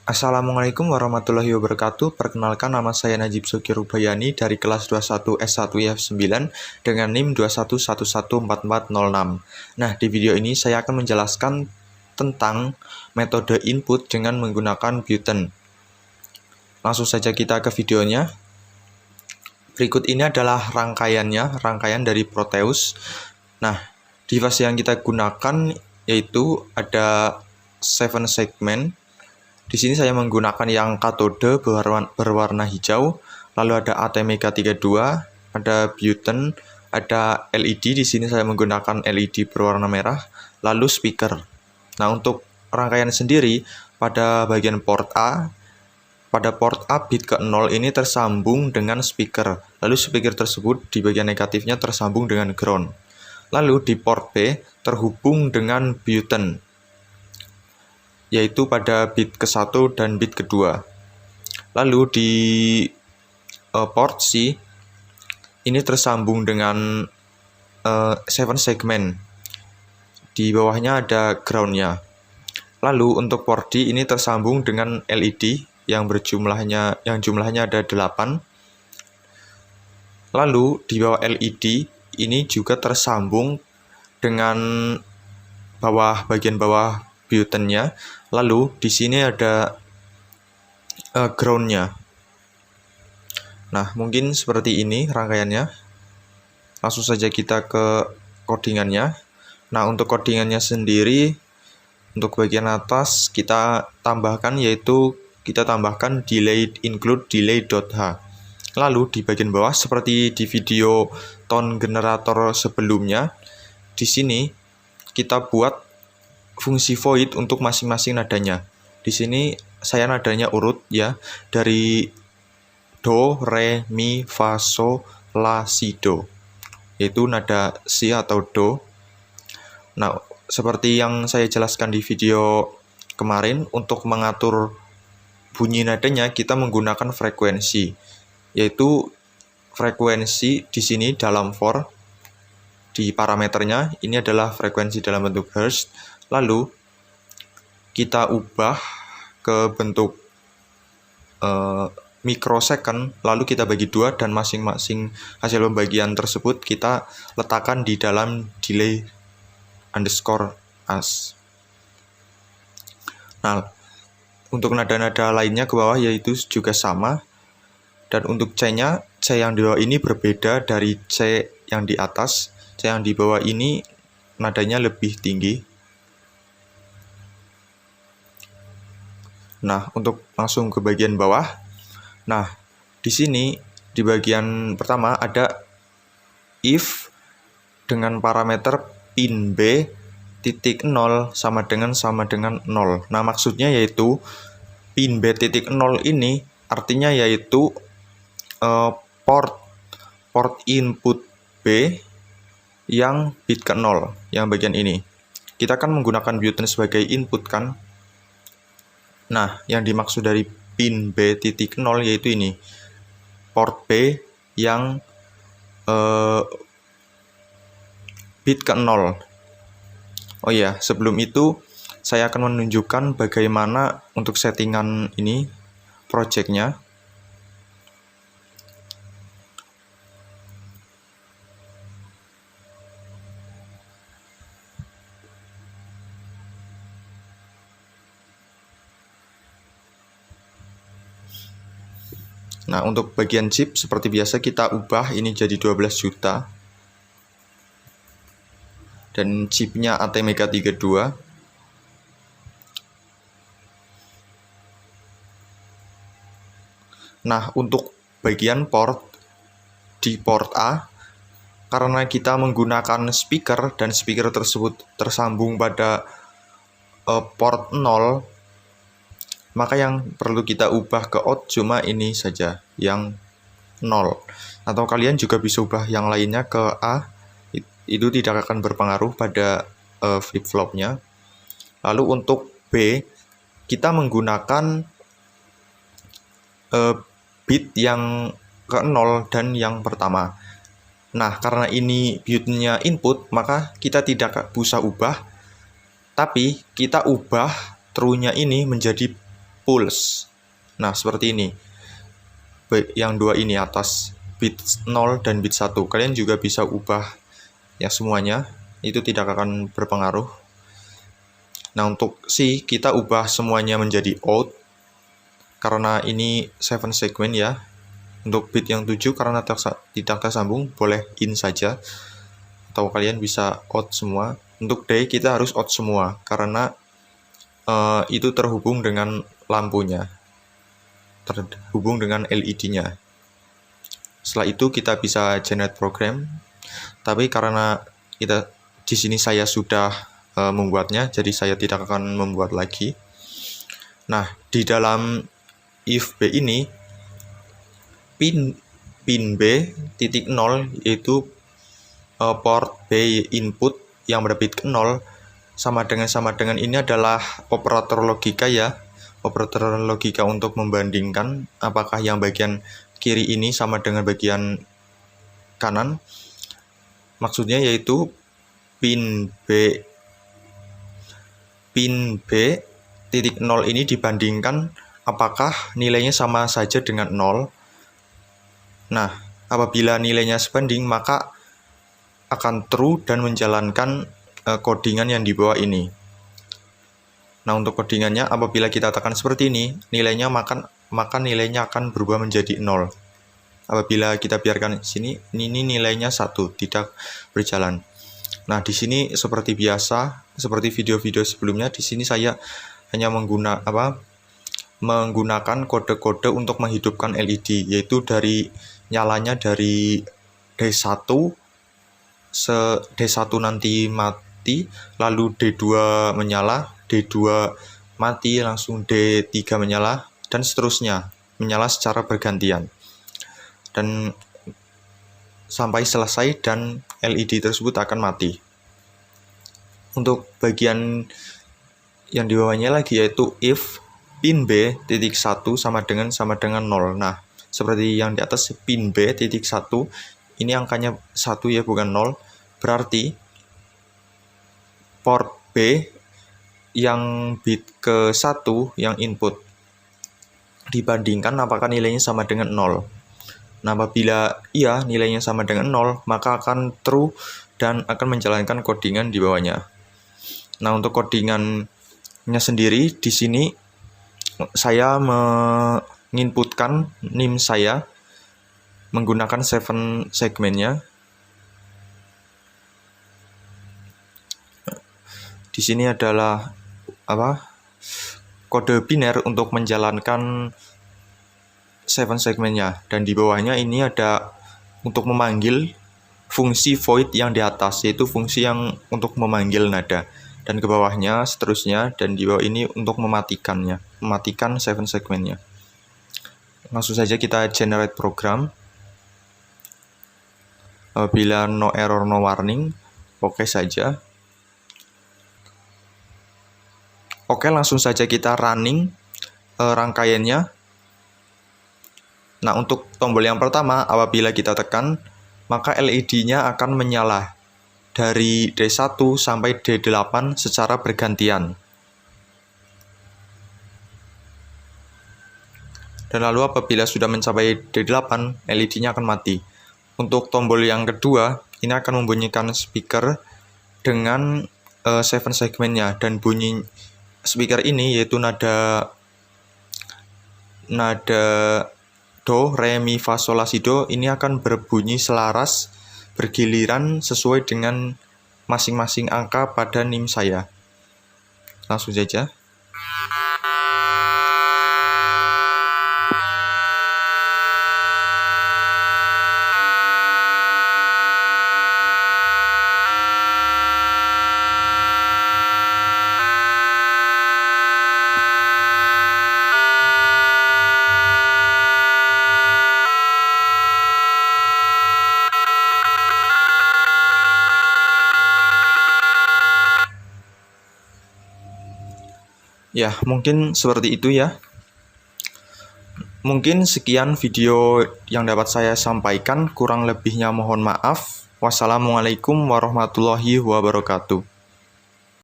Assalamualaikum warahmatullahi wabarakatuh. Perkenalkan, nama saya Najib Sukirubayani dari kelas 21 S1 IF9 dengan NIM 21114406. Nah, di video ini saya akan menjelaskan tentang metode input dengan menggunakan button. Langsung saja kita ke videonya. Berikut ini adalah rangkaian dari Proteus. Nah, device yang kita gunakan yaitu ada 7 segmen. Di sini saya menggunakan yang katode berwarna hijau, lalu ada ATmega32, ada button, ada LED. Di sini saya menggunakan LED berwarna merah, lalu speaker. Nah, untuk rangkaian sendiri pada bagian port A, bit ke-0 ini tersambung dengan speaker. Lalu speaker tersebut di bagian negatifnya tersambung dengan ground. Lalu di port B terhubung dengan button, yaitu pada bit ke-1 dan bit kedua. Lalu di port C ini tersambung dengan 7 segmen. Di bawahnya ada groundnya. Lalu untuk port D ini tersambung dengan LED yang jumlahnya ada 8. Lalu di bawah LED ini juga tersambung dengan bagian bawah buttonnya. Lalu di sini ada groundnya. Nah, mungkin seperti ini rangkaiannya. Langsung saja kita ke codingannya. Nah, untuk codingannya sendiri, untuk bagian atas kita tambahkan delay include delay.h. Lalu di bagian bawah seperti di video tone generator sebelumnya, di sini kita buat fungsi void untuk masing-masing nadanya. Di sini saya nadanya urut ya, dari do, re, mi, fa, so, la, si, do, yaitu nada si atau do. Nah, seperti yang saya jelaskan di video kemarin, untuk mengatur bunyi nadanya kita menggunakan frekuensi, yaitu frekuensi di sini dalam for, di parameternya ini adalah frekuensi dalam bentuk hertz. Lalu kita ubah ke bentuk mikrosecond, lalu kita bagi 2 dan masing-masing hasil pembagian tersebut kita letakkan di dalam delay underscore as. Nah, untuk nada-nada lainnya ke bawah yaitu juga sama. Dan untuk C-nya, C yang di bawah ini berbeda dari C yang di atas. C yang di bawah ini nadanya lebih tinggi. Nah, untuk langsung ke bagian bawah. Nah, di sini di bagian pertama ada if dengan parameter pin B titik 0 sama dengan 0. Nah, maksudnya yaitu pin B titik 0 ini artinya yaitu port input B yang bit ke-0, yang bagian ini. Kita kan menggunakan button sebagai input kan. Nah, yang dimaksud dari pin B titik 0 yaitu ini, port B yang bit ke-0. Oh iya, sebelum itu saya akan menunjukkan bagaimana untuk settingan ini projectnya. Nah, untuk bagian chip seperti biasa kita ubah ini jadi 12 juta. Dan chipnya ATmega32. Nah, untuk bagian port di port A, karena kita menggunakan speaker dan speaker tersebut tersambung pada port 0, maka yang perlu kita ubah ke out cuma ini saja, yang 0. Atau kalian juga bisa ubah yang lainnya ke A, itu tidak akan berpengaruh pada flip-flopnya. Lalu untuk B, kita menggunakan bit yang ke-0 dan yang pertama. Nah, karena ini buttonnya input, maka kita tidak usah ubah, tapi kita ubah true-nya ini menjadi pulse. Nah, seperti ini. Yang dua ini atas, bit 0 dan bit 1. Kalian juga bisa ubah ya semuanya, itu tidak akan berpengaruh. Nah, untuk C kita ubah semuanya menjadi out, karena ini 7 segmen ya. Untuk bit yang 7 karena tidak tersambung, boleh in saja, atau kalian bisa out semua. Untuk D kita harus out semua, karena itu terhubung dengan lampunya, terhubung dengan LED-nya. Setelah itu kita bisa generate program, tapi karena kita di sini saya sudah membuatnya, jadi saya tidak akan membuat lagi. Nah, di dalam if B ini pin B titik 0 yaitu port B input yang berbit ke 0 sama dengan ini adalah operator logika ya. Operator logika untuk membandingkan apakah yang bagian kiri ini sama dengan bagian kanan. Maksudnya yaitu pin B titik 0 ini dibandingkan apakah nilainya sama saja dengan 0. Nah, apabila nilainya sebanding maka akan true dan menjalankan codingan yang di bawah ini. Nah, untuk codingannya apabila kita tekan seperti ini, nilainya maka nilainya akan berubah menjadi 0. Apabila kita biarkan sini, ini nilainya 1, tidak berjalan. Nah, di sini seperti biasa, seperti video-video sebelumnya, di sini saya hanya menggunakan kode-kode untuk menghidupkan LED, yaitu nyalanya dari D1, D1 nanti mati, lalu D2 menyala, D2 mati, langsung D3 menyala, dan seterusnya, menyala secara bergantian. Dan sampai selesai dan LED tersebut akan mati. Untuk bagian yang di bawahnya lagi yaitu if pin B titik 1 sama dengan 0. Nah, seperti yang di atas, pin B titik 1 ini angkanya 1 ya, bukan 0. Berarti port B yang bit ke 1 yang input dibandingkan apakah nilainya sama dengan 0. Nah, apabila iya nilainya sama dengan 0, maka akan true dan akan menjalankan codingan di bawahnya. Nah, untuk codingannya sendiri di sini saya menginputkan NIM saya menggunakan 7 segmennya. Di sini adalah kode biner untuk menjalankan 7 segmennya, dan di bawahnya ini ada untuk memanggil fungsi void yang di atas, yaitu fungsi yang untuk memanggil nada, dan ke bawahnya seterusnya, dan di bawah ini untuk mematikan 7 segmennya. Langsung saja kita generate program. Apabila no error no warning, oke saja. Oke, langsung saja kita running rangkaiannya. Nah, untuk tombol yang pertama, apabila kita tekan, maka LED-nya akan menyala dari D1 sampai D8 secara bergantian. Dan lalu apabila sudah mencapai D8, LED-nya akan mati. Untuk tombol yang kedua, ini akan membunyikan speaker dengan 7 segmennya, dan bunyi speaker ini yaitu nada do, re, mi, fa, sol, la, si, do ini akan berbunyi selaras bergiliran sesuai dengan masing-masing angka pada NIM saya. Langsung saja. Ya, mungkin seperti itu ya. Mungkin sekian video yang dapat saya sampaikan, kurang lebihnya mohon maaf. Wassalamualaikum warahmatullahi wabarakatuh.